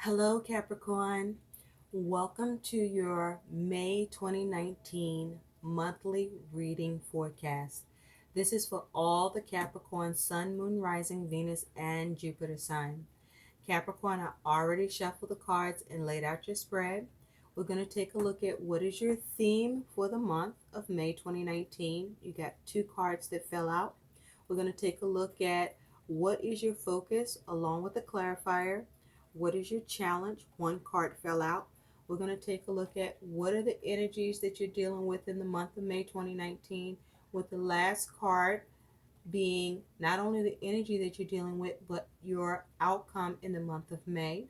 Hello, Capricorn. Welcome to your May 2019 monthly reading forecast. This is for all the Capricorn Sun, Moon, Rising, Venus, and Jupiter sign. Capricorn, I already shuffled the cards and laid out your spread. We're going to take a look at what is your theme for the month of May 2019. You got two cards that fell out. We're going to take a look at what is your focus along with the clarifier. What is your challenge? One card fell out. We're going to take a look at what are the energies that you're dealing with in the month of May 2019, with the last card being not only the energy that you're dealing with, but your outcome in the month of May.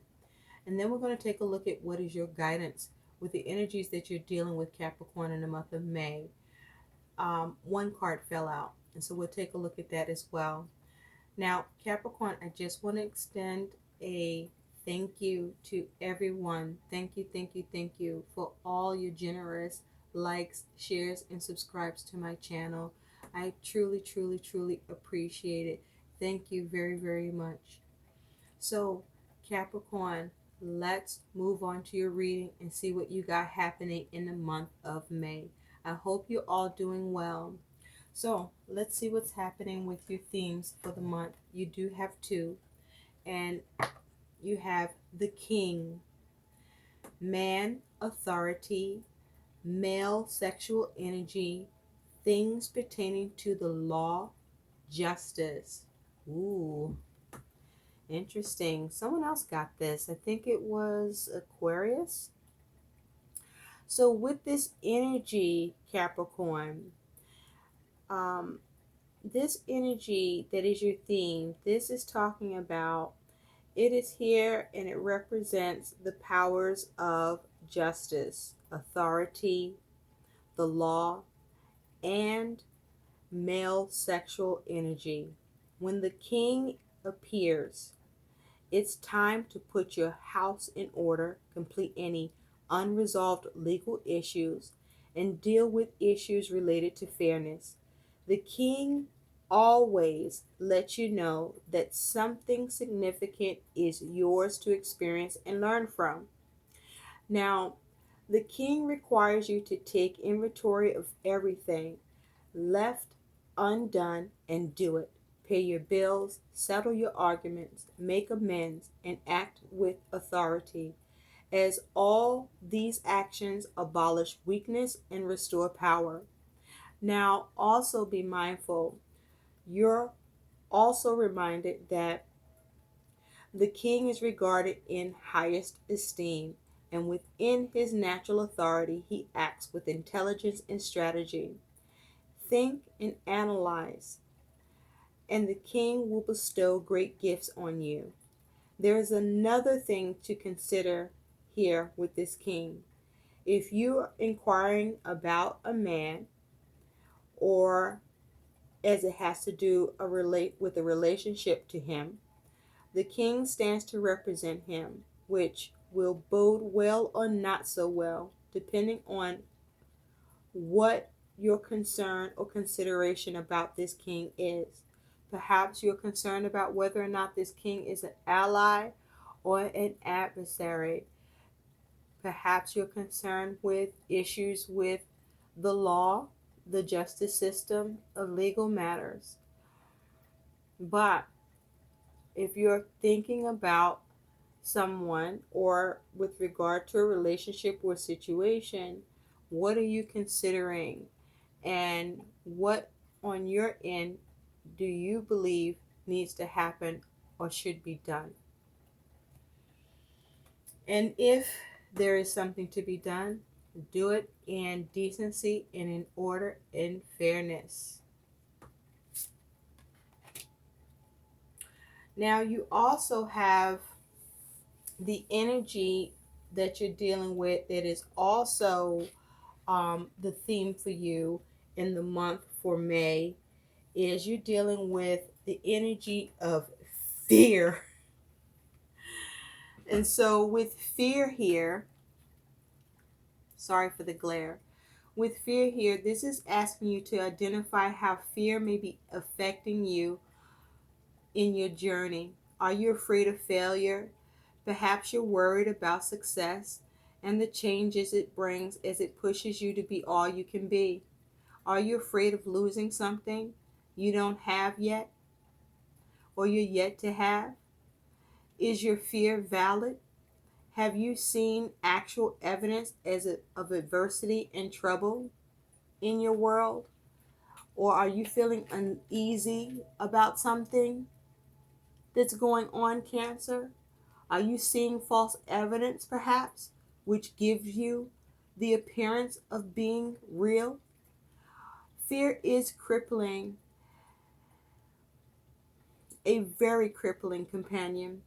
And then we're going to take a look at what is your guidance with the energies that you're dealing with, Capricorn, in the month of May. One card fell out, and so we'll take a look at that as well. Now, Capricorn, I just want to extend a thank you to everyone. Thank you for all your generous likes, shares, and subscribes to my channel. I truly appreciate it. Thank you very much. So, Capricorn, let's move on to your reading and see what you got happening in the month of May. I hope you're all doing well. So, let's see what's happening with your themes for the month. You do have two, and you have the King, man, authority, male sexual energy, things pertaining to the law, justice. Ooh, interesting. Someone else got this. I think it was Aquarius. So with this energy, Capricorn, this energy that is your theme, this is talking about, it is here and it represents the powers of justice, authority, the law, and male sexual energy. When the King appears, it's time to put your house in order, complete any unresolved legal issues, and deal with issues related to fairness. The King always lets you know that something significant is yours to experience and learn from. Now, the King requires you to take inventory of everything left undone and do it. Pay your bills, settle your arguments, make amends, and act with authority, as all these actions abolish weakness and restore power. Now, also be mindful, you're also reminded that the King is regarded in highest esteem, and within his natural authority, he acts with intelligence and strategy. Think and analyze, and the King will bestow great gifts on you. There is another thing to consider here with this King. If you are inquiring about a man, or as it has to do with a relationship to him, the King stands to represent him, which will bode well or not so well, depending on what your concern or consideration about this King is. Perhaps you're concerned about whether or not this King is an ally or an adversary. Perhaps you're concerned with issues with the law, the justice system of legal matters. But if you're thinking about someone or with regard to a relationship or situation, what are you considering? And what on your end do you believe needs to happen or should be done? And if there is something to be done, do it in decency and in order and fairness. Now, you also have the energy that you're dealing with that is also the theme for you in the month for May, is you're dealing with the energy of fear. And so with fear here, sorry for the glare. With fear here, this is asking you to identify how fear may be affecting you in your journey. Are you afraid of failure? Perhaps you're worried about success and the changes it brings as it pushes you to be all you can be. Are you afraid of losing something you don't have yet or you're yet to have? Is your fear valid? Have you seen actual evidence of adversity and trouble in your world? Or are you feeling uneasy about something that's going on, Cancer? Are you seeing false evidence, perhaps, which gives you the appearance of being real? Fear is crippling, a very crippling companion,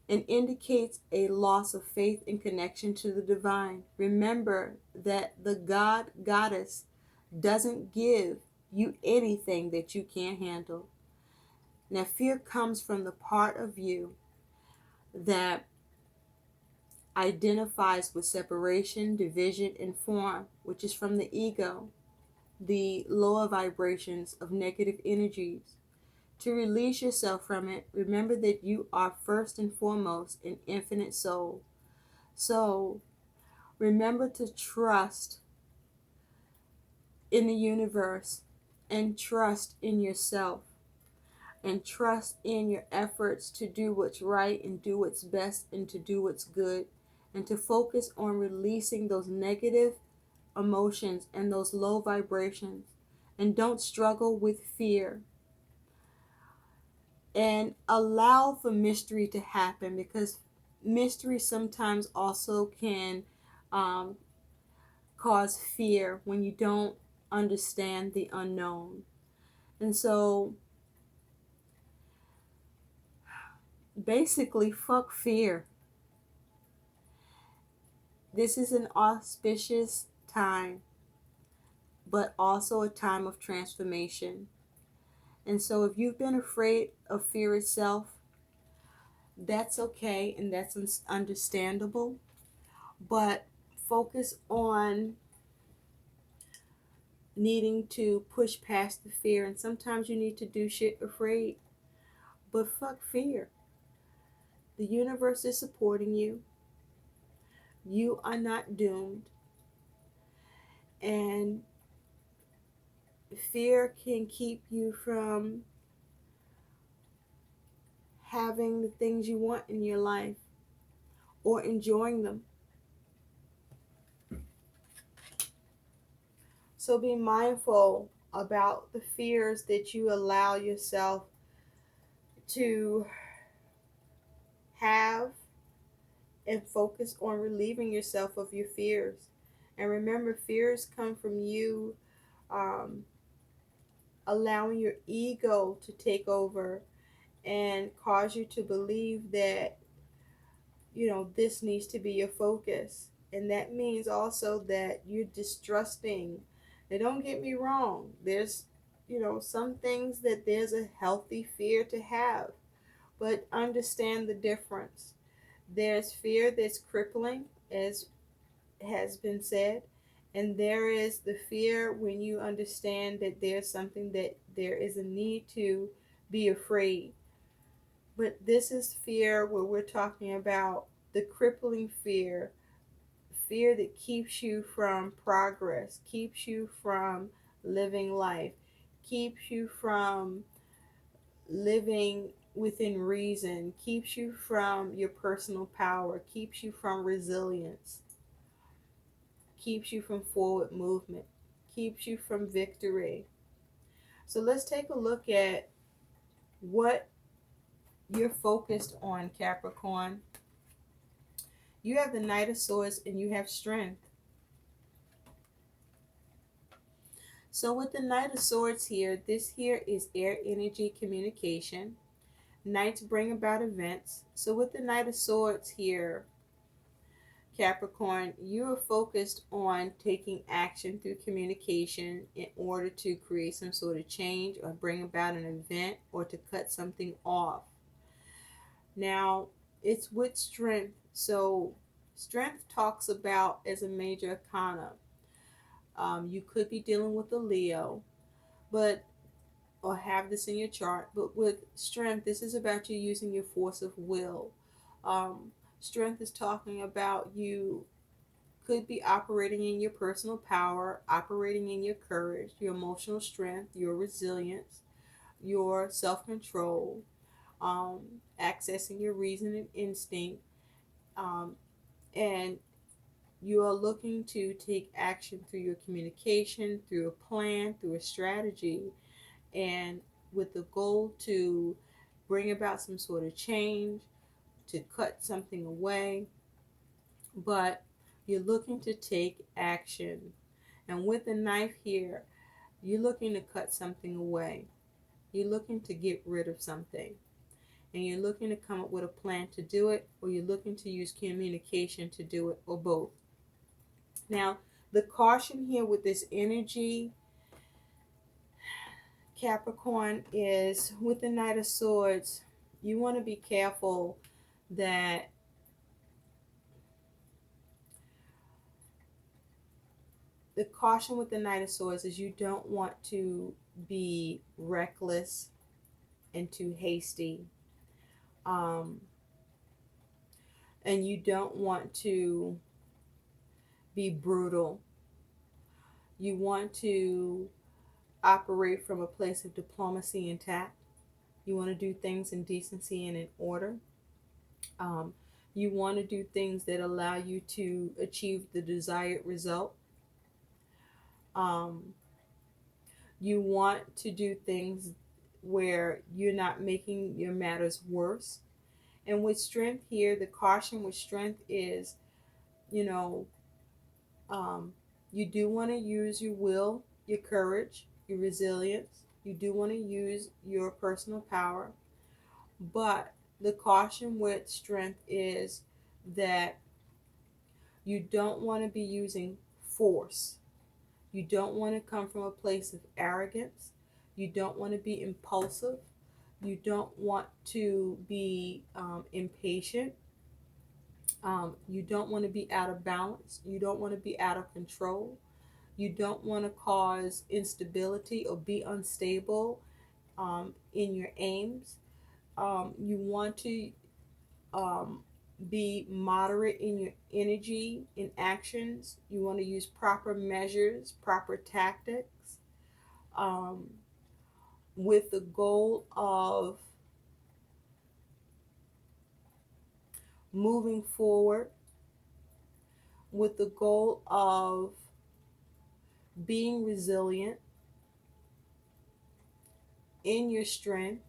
and indicates a loss of faith and connection to the divine. Remember that the God Goddess doesn't give you anything that you can't handle. Now, fear comes from the part of you that identifies with separation, division, and form, which is from the ego, the lower vibrations of negative energies. To release yourself from it, remember that you are first and foremost an infinite soul. So remember to trust in the universe and trust in yourself and trust in your efforts to do what's right and do what's best and to do what's good and to focus on releasing those negative emotions and those low vibrations. And don't struggle with fear. And allow for mystery to happen, because mystery sometimes also can um, cause fear when you don't understand the unknown. And so basically, fuck fear. This is an auspicious time, but also a time of transformation. And so if you've been afraid of fear itself, that's okay and that's understandable. But focus on needing to push past the fear. And sometimes you need to do shit afraid. But fuck fear. The universe is supporting you. You are not doomed. And fear can keep you from having the things you want in your life or enjoying them. So be mindful about the fears that you allow yourself to have and focus on relieving yourself of your fears. And remember, fears come from you um, allowing your ego to take over and cause you to believe that, this needs to be your focus. And that means also that you're distrusting. Now, don't get me wrong. There's, some things that there's a healthy fear to have, but understand the difference. There's fear that's crippling, as has been said, and there is the fear when you understand that there's something that there is a need to be afraid. But this is fear where we're talking about the crippling fear, fear that keeps you from progress, keeps you from living life, keeps you from living within reason, keeps you from your personal power, keeps you from resilience, keeps you from forward movement, keeps you from victory. So let's take a look at what you're focused on, Capricorn. You have the Knight of Swords and you have strength. So with the Knight of Swords here, this here is air energy communication. Knights bring about events. So with the Knight of Swords here, Capricorn, you are focused on taking action through communication in order to create some sort of change or bring about an event or to cut something off. Now, it's with strength. So strength talks about as a major arcana. You could be dealing with a Leo, but or have this in your chart. But with strength, this is about you using your force of will. Strength is talking about you could be operating in your personal power, operating in your courage, your emotional strength, your resilience, your self control, accessing your reason and instinct, um, and you are looking to take action through your communication, through a plan, through a strategy, and with the goal to bring about some sort of change, to cut something away, but you're looking to take action. And with the knife here, you're looking to cut something away. You're looking to get rid of something. And you're looking to come up with a plan to do it, or you're looking to use communication to do it, or both. Now, the caution here with this energy, Capricorn, is with the Knight of Swords, you want to be careful that the caution with the Knight of Swords is you don't want to be reckless and too hasty. Um, and you don't want to be brutal. You want to operate from a place of diplomacy and tact. You want to do things in decency and in order. Um, you want to do things that allow you to achieve the desired result. Um, you want to do things where you're not making your matters worse. And with strength here, the caution with strength is, you know, um, you do want to use your will, your courage, your resilience. You do want to use your personal power. But the caution with strength is that you don't want to be using force. You don't want to come from a place of arrogance. You don't want to be impulsive. You don't want to be impatient. You don't want to be out of balance. You don't want to be out of control. You don't want to cause instability or be unstable in your aims. You want to um, be moderate in your energy, in actions. You want to use proper measures, proper tactics, um, with the goal of moving forward, with the goal of being resilient in your strength,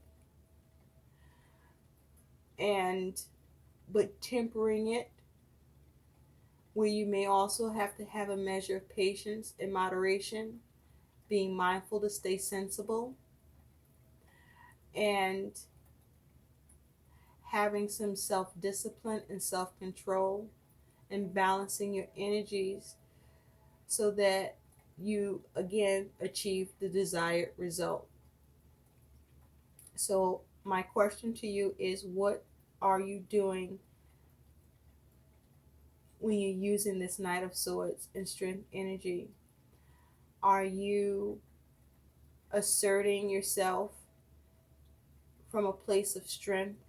and but tempering it, where you may also have to have a measure of patience and moderation, being mindful to stay sensible, and having some self-discipline and self-control, and balancing your energies so that you again achieve the desired result. So my question to you is, what are you doing when you're using this Knight of Swords and strength energy? Are you asserting yourself from a place of strength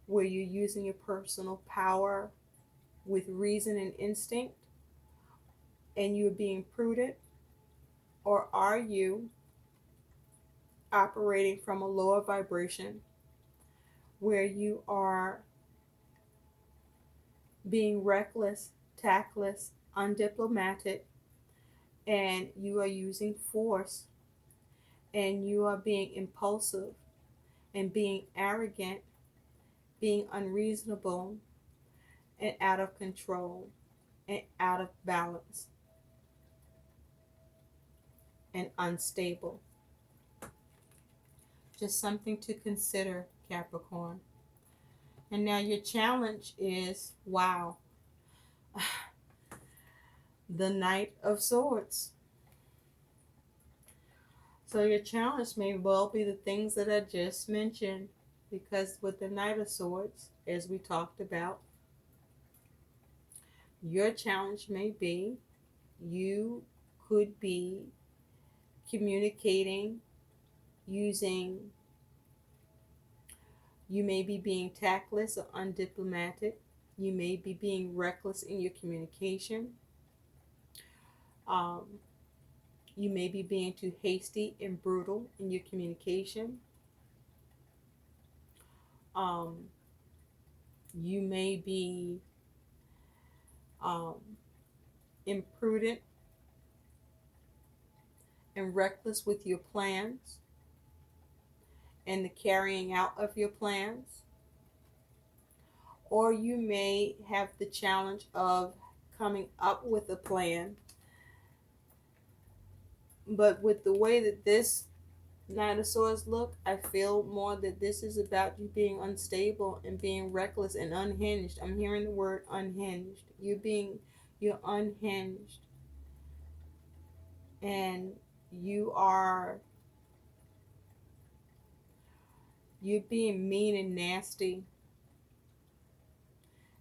where you're using your personal power with reason and instinct and you're being prudent? Or are you operating from a lower vibration where you are being reckless, tactless, undiplomatic, and you are using force, and you are being impulsive and being arrogant, being unreasonable and out of control and out of balance and unstable? Just something to consider, Capricorn. And now your challenge is, wow, the Knight of Swords. So your challenge may well be the things that I just mentioned, because with the Knight of Swords, as we talked about, your challenge may be you could be communicating using, you may be being tactless or undiplomatic. You may be being reckless in your communication. Um, you may be being too hasty and brutal in your communication. Um, you may be um, imprudent and reckless with your plans and the carrying out of your plans. Or you may have the challenge of coming up with a plan, but with the way that this Nine of Swords look, I feel more that this is about you being unstable and being reckless and unhinged. I'm hearing the word unhinged. You're unhinged, and you are you're being mean and nasty,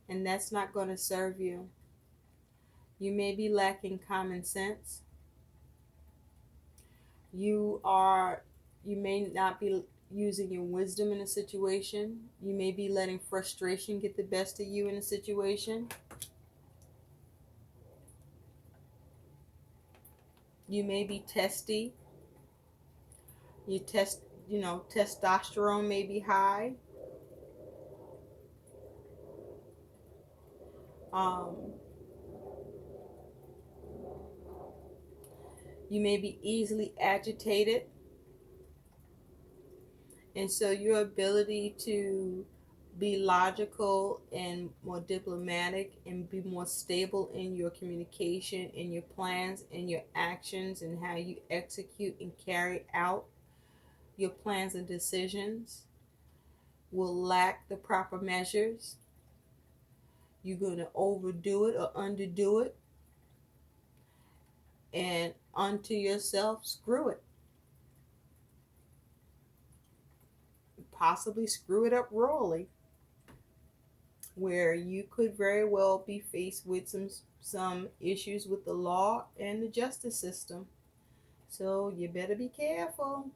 and that's not going to serve you. You may be lacking common sense. You may not be using your wisdom in a situation. You may be letting frustration get the best of you in a situation. You may be testy. Testosterone may be high. Um, you may be easily agitated. And so your ability to be logical and more diplomatic and be more stable in your communication, in your plans, in your actions, and how you execute and carry out your plans and decisions will lack the proper measures. You're going to overdo it or underdo it, and unto yourself, screw it. Possibly screw it up royally, where you could very well be faced with some issues with the law and the justice system. So you better be careful.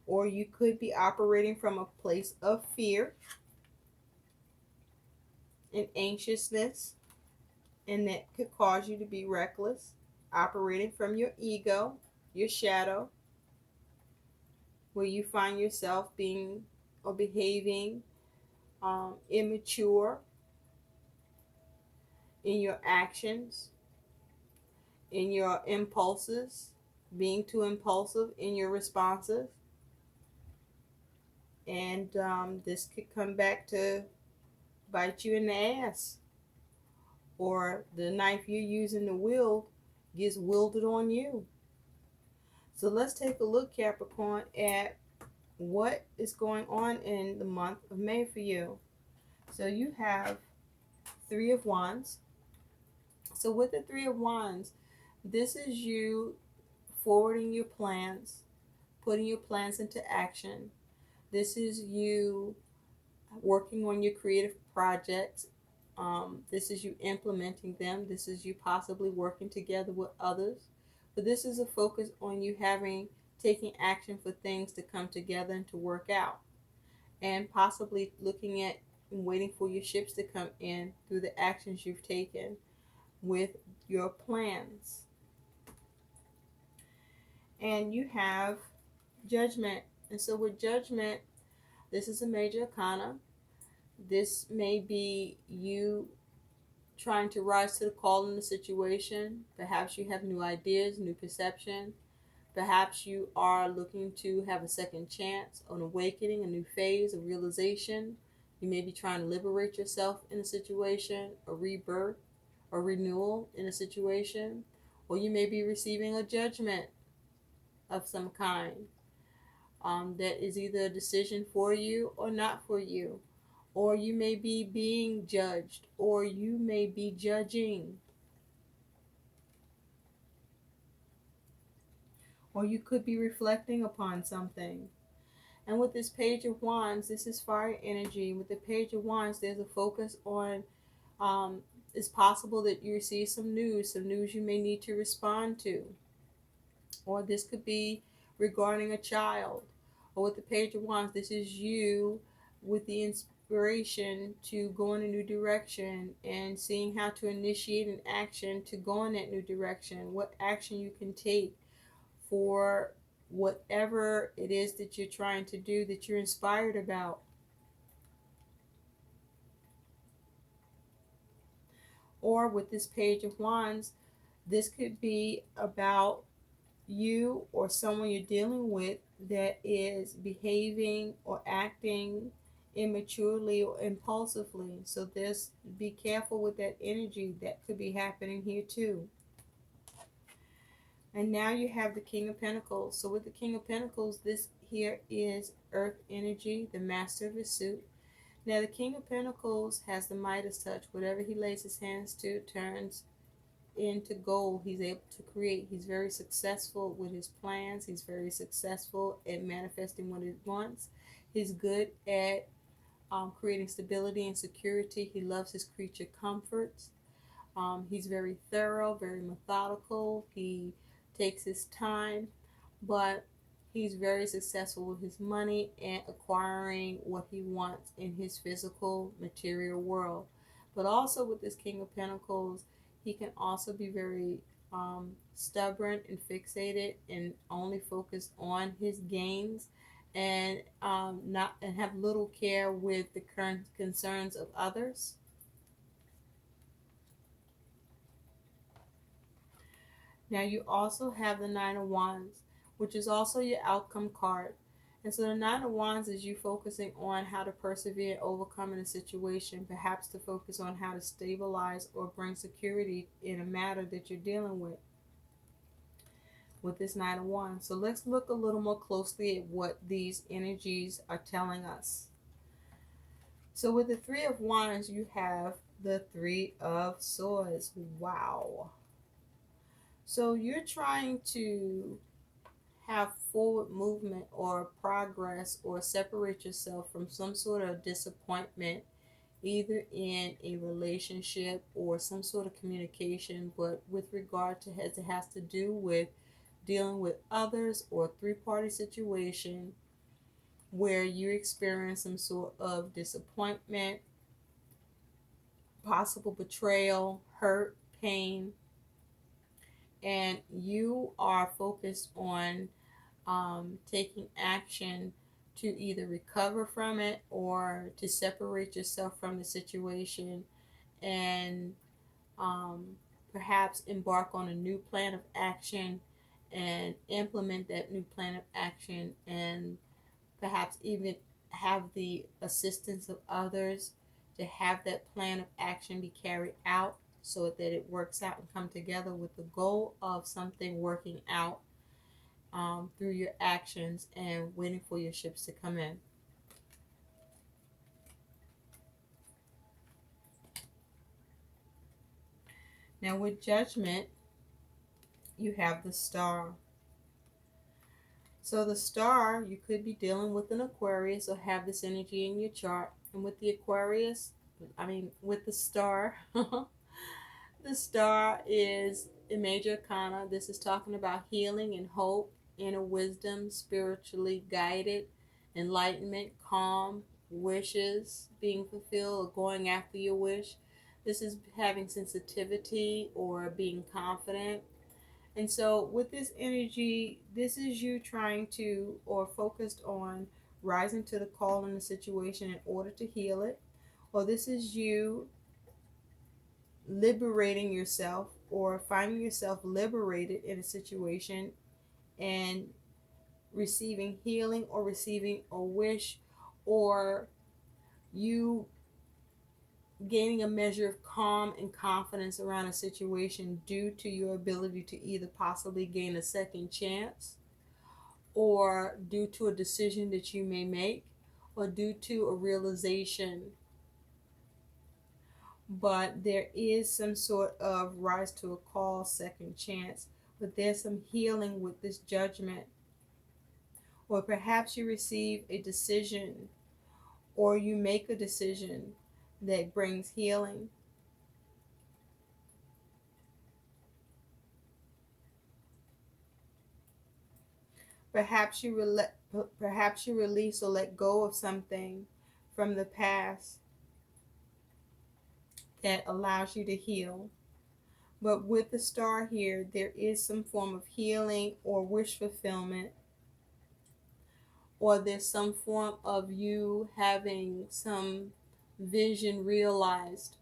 Or you could be operating from a place of fear and anxiousness, and that could cause you to be reckless, operating from your ego, your shadow, where you find yourself being or behaving immature in your actions, in your impulses, being too impulsive in your responses. And this could come back to bite you in the ass, or the knife you're using to wield gets wielded on you. So let's take a look, Capricorn, at what is going on in the month of May for you. So you have Three of Wands. So with the Three of Wands, this is you forwarding your plans, putting your plans into action. This is you working on your creative projects. This is you implementing them. This is you possibly working together with others. But this is a focus on you taking action for things to come together and to work out. And possibly looking at and waiting for your ships to come in through the actions you've taken with your plans. And you have Judgment. And so with Judgment, this is a major arcana. This may be you trying to rise to the call in the situation. Perhaps you have new ideas, new perception. Perhaps you are looking to have a second chance, an awakening, a new phase, a realization. You may be trying to liberate yourself in a situation, a rebirth, a renewal in a situation. Or you may be receiving a judgment of some kind that is either a decision for you or not for you. Or you may be being judged, or you may be judging. Or you could be reflecting upon something. And with this Page of Wands, this is fire energy. With the Page of Wands, there's a focus on, it's possible that you receive some news you may need to respond to. Or this could be regarding a child. Or with the Page of Wands, this is you with the inspiration to go in a new direction and seeing how to initiate an action to go in that new direction, what action you can take for whatever it is that you're trying to do that you're inspired about. Or with this Page of Wands, this could be about you or someone you're dealing with that is behaving or acting immaturely or impulsively. So this, be careful with that energy that could be happening here too. And now you have the King of Pentacles. So with the King of Pentacles, this here is earth energy, the master of his suit. Now the King of Pentacles has the Midas touch. Whatever he lays his hands to turns into gold. He's able to create. He's very successful with his plans. He's very successful at manifesting what he wants. He's good at creating stability and security. He loves his creature comforts. He's very thorough, very methodical. He takes his time, but he's very successful with his money and acquiring what he wants in his physical material world. But also with this King of Pentacles, he can also be very stubborn and fixated and only focused on his gains and not and have little care with the current concerns of others. Now you also have the Nine of Wands, which is also your outcome card. And so the Nine of Wands is you focusing on how to persevere and overcome in a situation, perhaps to focus on how to stabilize or bring security in a matter that you're dealing with this Nine of Wands. So let's look a little more closely at what these energies are telling us. So with the Three of Wands, you have the Three of Swords. Wow. So you're trying to have forward movement or progress or separate yourself from some sort of disappointment, either in a relationship or some sort of communication, but with regard to it has to do with dealing with others or a three-party situation where you experience some sort of disappointment, possible betrayal, hurt, pain, and you are focused on taking action to either recover from it or to separate yourself from the situation and um, perhaps embark on a new plan of action and implement that new plan of action and perhaps even have the assistance of others to have that plan of action be carried out so that it works out and come together with the goal of something working out through your actions and waiting for your ships to come in. Now with Judgment, you have the Star. So the Star, you could be dealing with an Aquarius or have this energy in your chart. And with the Aquarius, with the Star, the Star is a major arcana. This is talking about healing and hope, inner wisdom, spiritually guided, enlightenment, calm, wishes being fulfilled or going after your wish. This is having sensitivity or being confident. And so with this energy, this is you trying to or focused on rising to the call in the situation in order to heal it. Or this is you liberating yourself or finding yourself liberated in a situation and receiving healing or receiving a wish or you gaining a measure of calm and confidence around a situation due to your ability to either possibly gain a second chance or due to a decision that you may make or due to a realization. But there is some sort of rise to a call, second chance, but there's some healing with this Judgment. Or perhaps you receive a decision or you make a decision that brings healing. Perhaps you release or let go of something from the past that allows you to heal. But with the star here, there is some form of healing or wish fulfillment, or there's some form of you having some vision realized.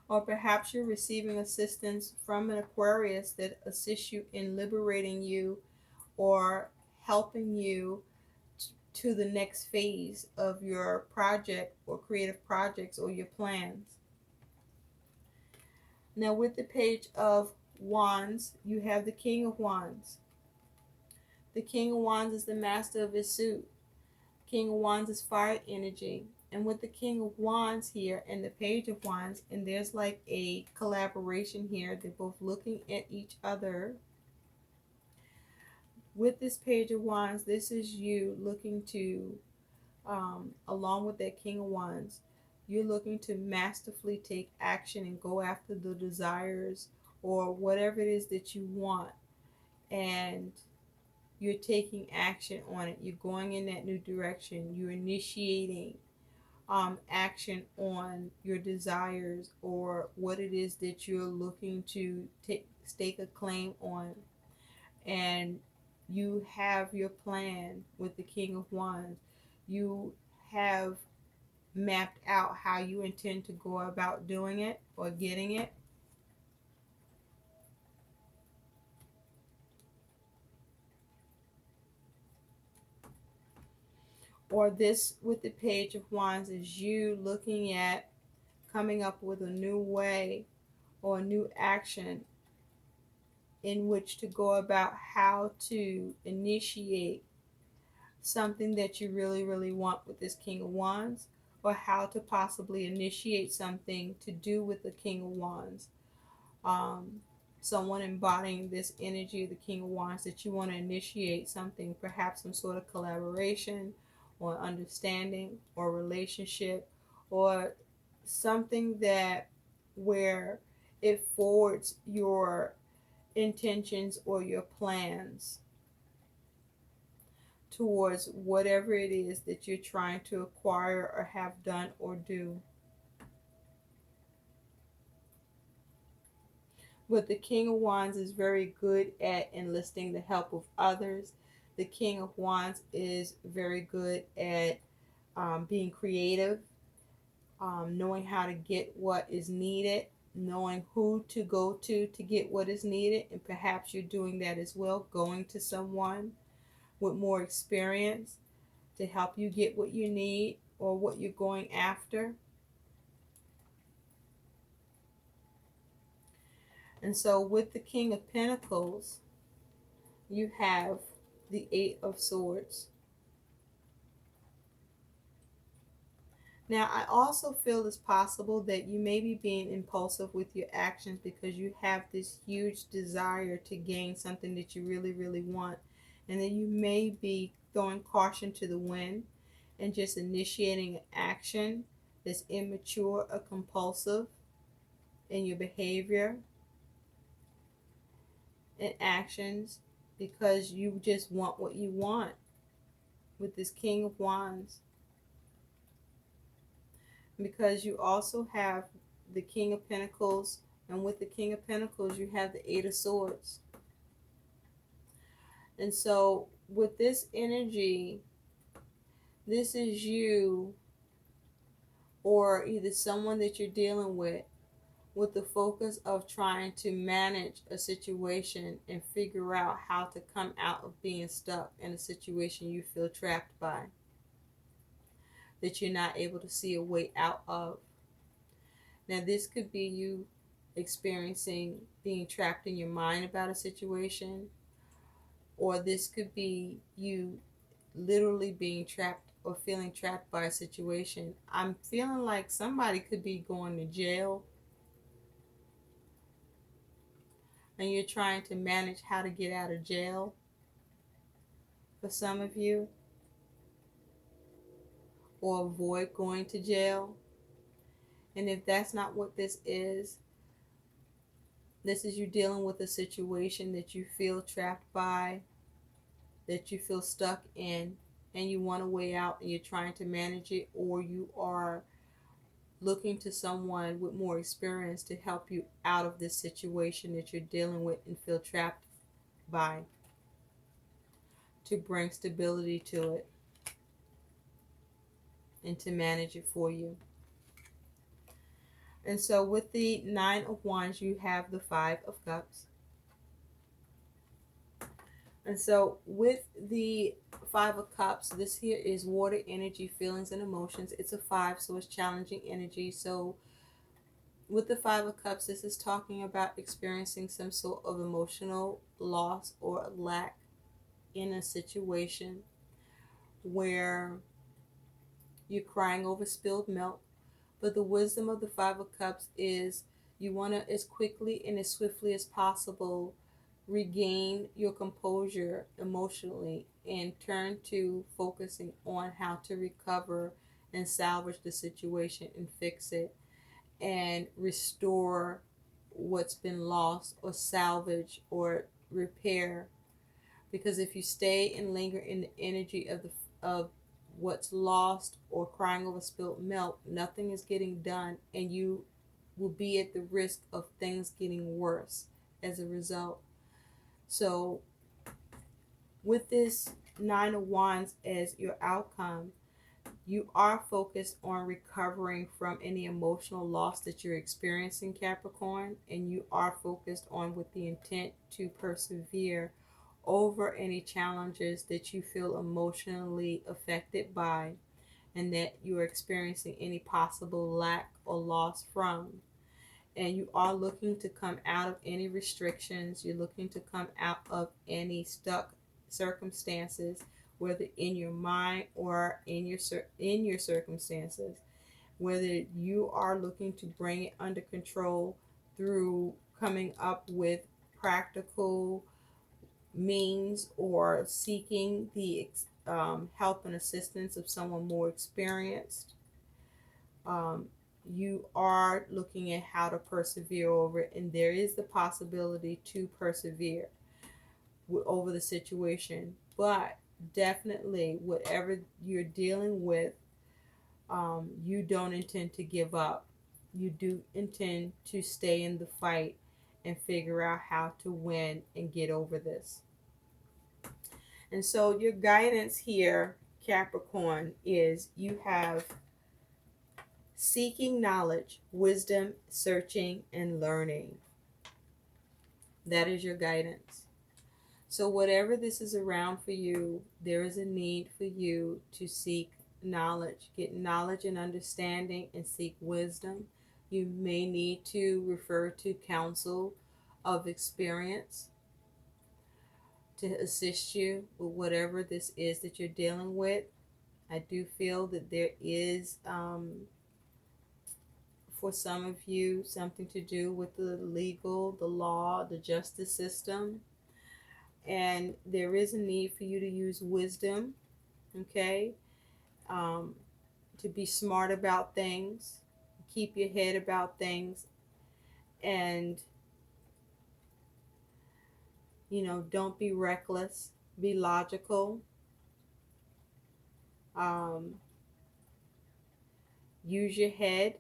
Or perhaps you're receiving assistance from an Aquarius that assists you in liberating you or helping you to the next phase of your project or creative projects or your plans. Now, with the Page of Wands, you have the King of Wands. The King of Wands is the master of his suit. King of Wands is fire energy. And with the King of Wands here and the Page of Wands, and there's like a collaboration here, they're both looking at each other. With this Page of Wands, this is you looking to, along with that King of Wands, you're looking to masterfully take action and go after the desires or whatever it is that you want. And you're taking action on it. You're going in that new direction. You're initiating action on your desires or what it is that you're looking to stake a claim on. And you have your plan with the King of Wands. You have mapped out how you intend to go about doing it or getting it. Or this with the Page of Wands is you looking at coming up with a new way or a new action in which to go about how to initiate something that you really, really want with this King of Wands, or how to possibly initiate something to do with the King of Wands. Someone embodying this energy of the King of Wands that you want to initiate something, perhaps some sort of collaboration or understanding or relationship or something that where it forwards your intentions or your plans towards whatever it is that you're trying to acquire or have done or do. But the King of Wands is very good at enlisting the help of others. The King of Wands is very good at being creative, knowing how to get what is needed, knowing who to go to get what is needed. And perhaps you're doing that as well, going to someone with more experience to help you get what you need or what you're going after. And so with the King of Pentacles, you have the Eight of Swords. Now, I also feel it's possible that you may be being impulsive with your actions because you have this huge desire to gain something that you really, really want. And then you may be throwing caution to the wind and just initiating an action that's immature or compulsive in your behavior and actions because you just want what you want with this King of Wands. Because you also have the King of Pentacles, and with the King of Pentacles you have the Eight of Swords. And so with this energy, this is you or either someone that you're dealing with the focus of trying to manage a situation and figure out how to come out of being stuck in a situation you feel trapped by, that you're not able to see a way out of. Now, this could be you experiencing being trapped in your mind about a situation, or this could be you literally being trapped or feeling trapped by a situation. I'm feeling like somebody could be going to jail and you're trying to manage how to get out of jail for some of you, or avoid going to jail. And if that's not what this is you dealing with a situation that you feel trapped by, that you feel stuck in and you want a way out and you're trying to manage it, or you are looking to someone with more experience to help you out of this situation that you're dealing with and feel trapped by, to bring stability to it and to manage it for you. And so with the Nine of Wands, you have the Five of Cups. And so with the Five of Cups, this here is water energy, feelings, and emotions. It's a five, so it's challenging energy. So with the Five of Cups, this is talking about experiencing some sort of emotional loss or lack in a situation where you're crying over spilled milk. But the wisdom of the Five of Cups is you want to, as quickly and as swiftly as possible, regain your composure emotionally and turn to focusing on how to recover and salvage the situation and fix it and restore what's been lost, or salvage or repair. Because if you stay and linger in the energy of what's lost or crying over spilled milk, nothing is getting done, and you will be at the risk of things getting worse as a result. So with this Nine of Wands as your outcome, you are focused on recovering from any emotional loss that you're experiencing, Capricorn, and you are focused on with the intent to persevere over any challenges that you feel emotionally affected by and that you are experiencing any possible lack or loss from. And you are looking to come out of any restrictions. You're looking to come out of any stuck circumstances, whether in your mind or in your circumstances. Whether you are looking to bring it under control through coming up with practical means or seeking the help and assistance of someone more experienced. Um, you are looking at how to persevere over it, and there is the possibility to persevere over the situation. But definitely, whatever you're dealing with, you don't intend to give up. You do intend to stay in the fight and figure out how to win and get over this. And so your guidance here, Capricorn, is you have seeking knowledge, wisdom, searching, and learning. That is your guidance. So whatever this is around for you, there is a need for you to seek knowledge, get knowledge and understanding, and seek wisdom. You may need to refer to counsel of experience to assist you with whatever this is that you're dealing with. I do feel that there is, for some of you, something to do with the legal, the law, the justice system. And there is a need for you to use wisdom, okay? To be smart about things, keep your head about things, and, don't be reckless, be logical. Um, use your head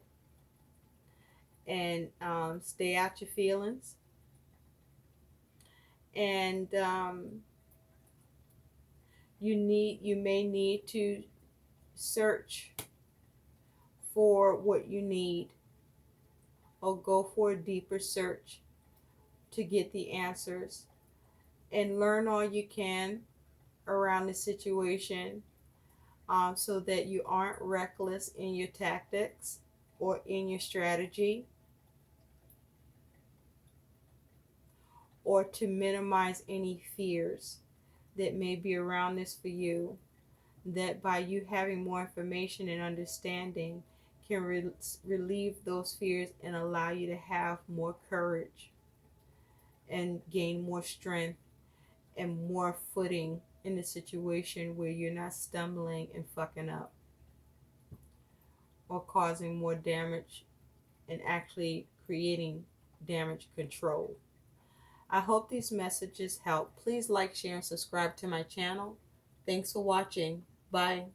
and stay out your feelings. And you may need to search for what you need, or go for a deeper search to get the answers, and learn all you can around the situation, so that you aren't reckless in your tactics or in your strategy, or to minimize any fears that may be around this for you, that by you having more information and understanding can relieve those fears and allow you to have more courage and gain more strength and more footing in the situation where you're not stumbling and fucking up or causing more damage and actually creating damage control. I hope these messages help. Please like, share, and subscribe to my channel. Thanks for watching. Bye.